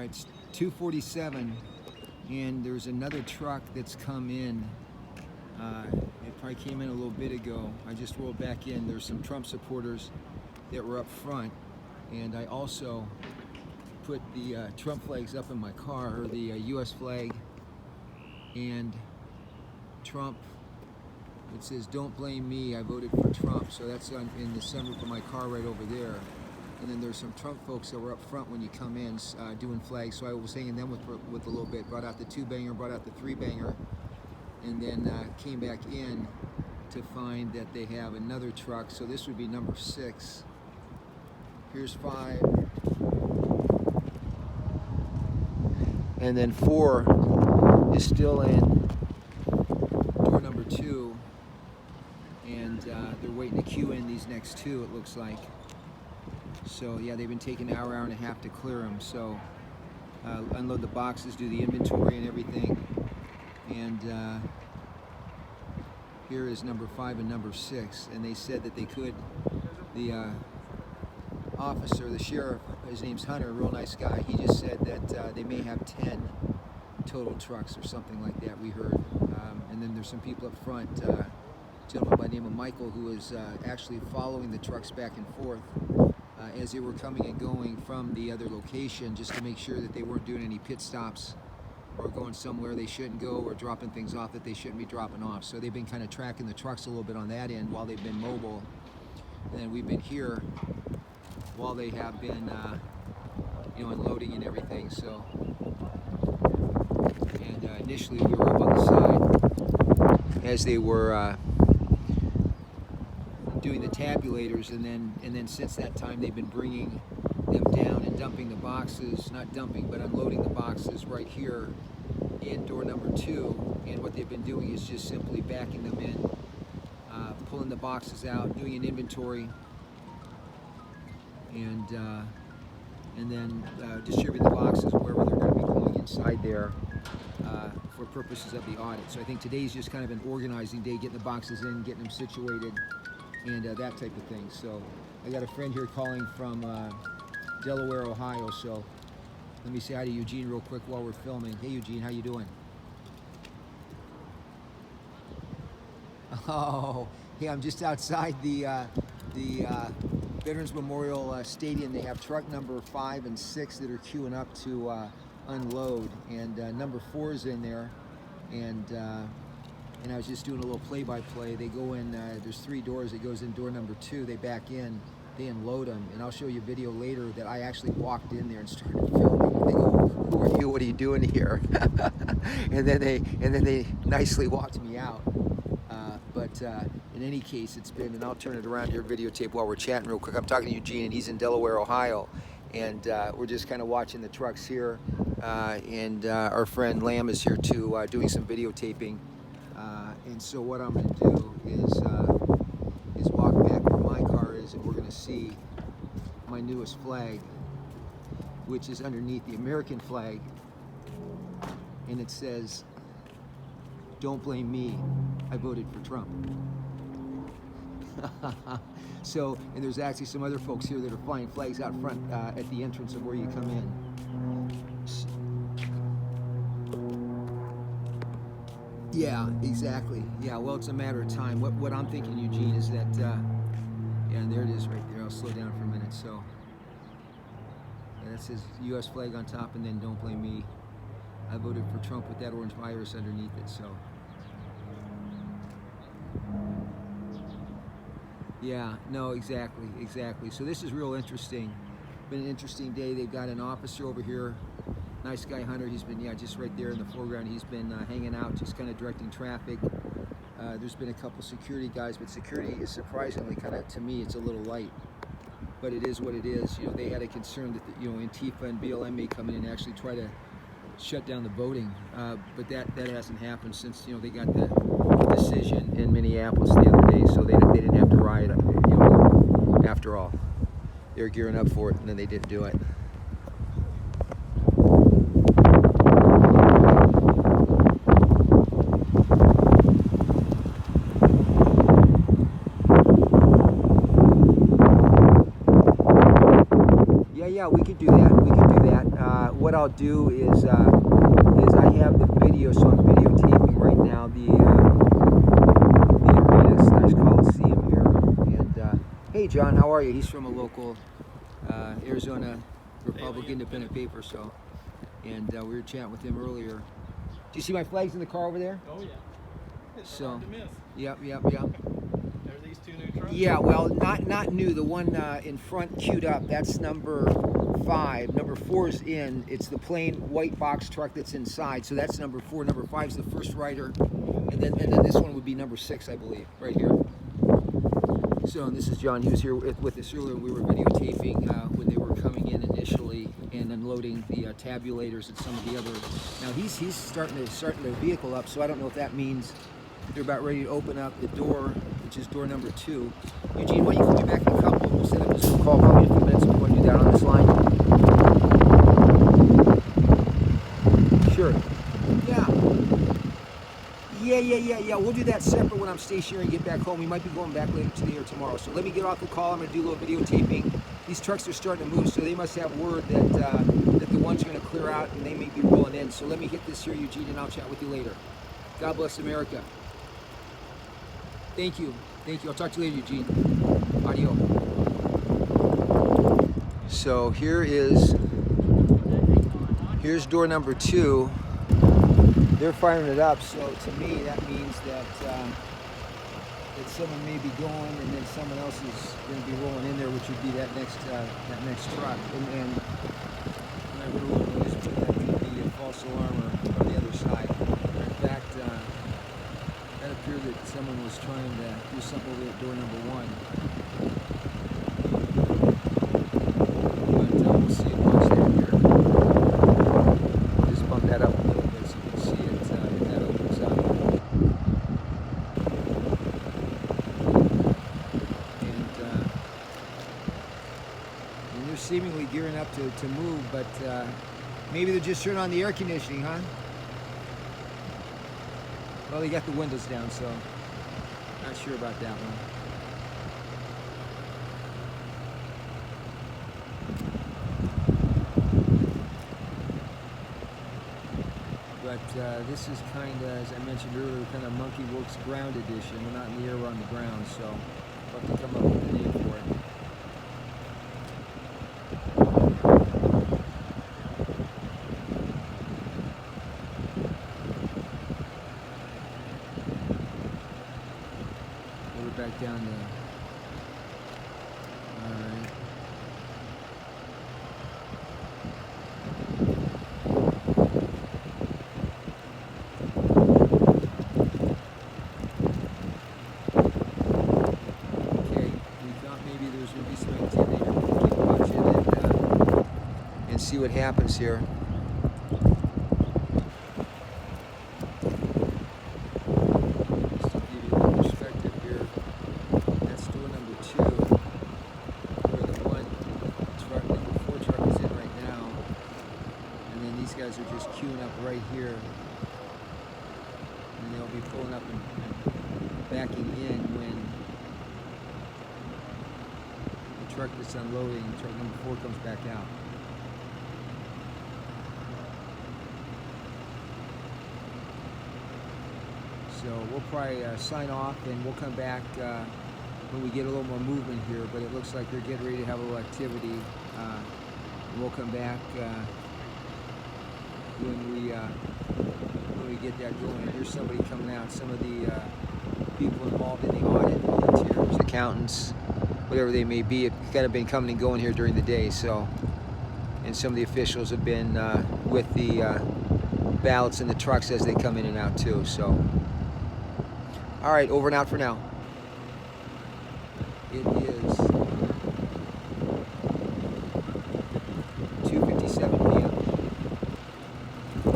It's 2:47, and there's another truck that's come in. It probably came in a little bit ago. I just rolled back in. There's some Trump supporters that were up front, and I also put the Trump flags up in my car, or the U.S. flag, and Trump. It says, "Don't blame me, I voted for Trump." So that's in the sunroof of my car right over there. And then there's some Trump folks that were up front when you come in doing flags. So I was hanging them with a little bit. Brought out the 2-banger, brought out the 3-banger, and then came back in to find that they have another truck. So this would be number 6. Here's 5. And then 4 is still in door number 2. And they're waiting to queue in these next 2, it looks like. So yeah, they've been taking an hour and a half to clear them. So unload the boxes, do the inventory and everything. And here is number 5 and number 6. And they said that they could, the officer, the sheriff, his name's Hunter, a real nice guy, he just said that they may have 10 total trucks or something like that, we heard. And then there's some people up front, a gentleman by the name of Michael, who was actually following the trucks back and forth as they were coming and going from the other location, just to make sure that they weren't doing any pit stops or going somewhere they shouldn't go, or dropping things off that they shouldn't be dropping off. So they've been kind of tracking the trucks a little bit on that end while they've been mobile. And then we've been here while they have been unloading and everything. So, and initially we were up on the side as they were doing the tabulators, and then since that time they've been bringing them down and dumping the boxes, not dumping, but unloading the boxes right here in door number 2. And what they've been doing is just simply backing them in, pulling the boxes out, doing an inventory, and then distributing the boxes wherever they're going to be going inside there for purposes of the audit. So I think today's just kind of an organizing day, getting the boxes in, getting them situated, and that type of thing. So I got a friend here calling from Delaware, Ohio. So let me say hi to Eugene real quick while we're filming. Hey Eugene, how you doing? Oh, hey, I'm just outside the Veterans Memorial Stadium. They have truck number 5 and 6 that are queuing up to unload, and number 4 is in there, and I was just doing a little play-by-play. They go in, there's 3 doors. It goes in door number 2, they back in, they unload them, and I'll show you a video later that I actually walked in there and started filming. They go, "Who are you? What are you doing here?" and then they nicely walked me out. But in any case, it's been, and I'll turn it around here, videotape while we're chatting real quick. I'm talking to Eugene, and he's in Delaware, Ohio, and we're just kind of watching the trucks here, and our friend Lamb is here too, doing some videotaping. And so what I'm going to do is walk back where my car is, and we're going to see my newest flag, which is underneath the American flag, and it says, "Don't blame me, I voted for Trump." So, and there's actually some other folks here that are flying flags out front at the entrance of where you come in. Yeah, exactly. Yeah, well, it's a matter of time. What I'm thinking, Eugene, is that, yeah, and there it is right there. I'll slow down for a minute. So, yeah, that says U.S. flag on top, and then "Don't blame me, I voted for Trump," with that orange virus underneath it. So, yeah, no, exactly. So this is real interesting. Been an interesting day. They've got an officer over here, nice guy Hunter. He's been, just right there in the foreground. He's been hanging out, just kind of directing traffic. There's been a couple security guys, but security is surprisingly kind of, to me, it's a little light. But it is what it is. They had a concern that Antifa and BLM may come in and actually try to shut down the voting, but that hasn't happened since they got the decision in Minneapolis the other day. So they didn't have to riot. After all, they were gearing up for it, and then they didn't do it. Yeah, we could do that. can do that. What I'll do is I have the video, so I'm videotaping right now the arena slash Coliseum here. And hey, John, how are you? He's from a local Arizona Republic Independent paper, so, and we were chatting with him earlier. Do you see my flags in the car over there? Oh yeah. It's So, hard to miss. yep. Are these two new trucks? Yeah, well, not new. The one in front queued up, that's number 5. Number 4 is in. It's the plain white box truck that's inside. So that's number 4. Number 5 is the first rider, and then this one would be number 6, I believe, right here. So and this is John. He was here with us earlier. We were videotaping when they were coming in initially and unloading the tabulators and some of the other. Now he's starting the vehicle up. So I don't know if that means they're about ready to open up the door, which is door number 2. Eugene, why don't you call me back in a couple? We'll set up a Zoom call probably in a few minutes. We're going to do that on this line. Sure. Yeah. We'll do that separate when I'm stationary and get back home. We might be going back later today or tomorrow. So let me get off the call. I'm going to do a little videotaping. These trucks are starting to move, so they must have word that that the ones are going to clear out and they may be rolling in. So let me hit this here, Eugene, and I'll chat with you later. God bless America. Thank you. I'll talk to you later, Eugene. Adios. So here's door number 2. They're firing it up, so to me that means that that someone may be going, and then someone else is going to be rolling in there, which would be that next truck. And when I heard a little noise, but that could be a false alarm or on the other side. In fact, that appeared that someone was trying to do something over at door number 1. But we'll see it once they're here. Just bump that up a little bit so you can see it if that opens up. And they're seemingly gearing up to move, but maybe they're just turning on the air conditioning, huh? Well, they got the windows down, so not sure about that one. But this is kind of, as I mentioned earlier, kind of Monkey Works Ground Edition. We're not in the air, we're on the ground, so we'll have to come up with a name for it. We're back down there. All right. See what happens here. Just to give you a little perspective here, that's door number 2, where the number 4 truck is in right now, and then these guys are just queuing up right here, and they'll be pulling up and backing in when the truck that's unloading, truck number 4, comes back out. So we'll probably sign off, and we'll come back when we get a little more movement here, but it looks like they're getting ready to have a little activity. And we'll come back when we get that going. Here's somebody coming out. Some of the people involved in the audit, volunteers, accountants, whatever they may be, have kind of been coming and going here during the day. So, and some of the officials have been with the ballots in the trucks as they come in and out too. So. All right, over and out for now. It is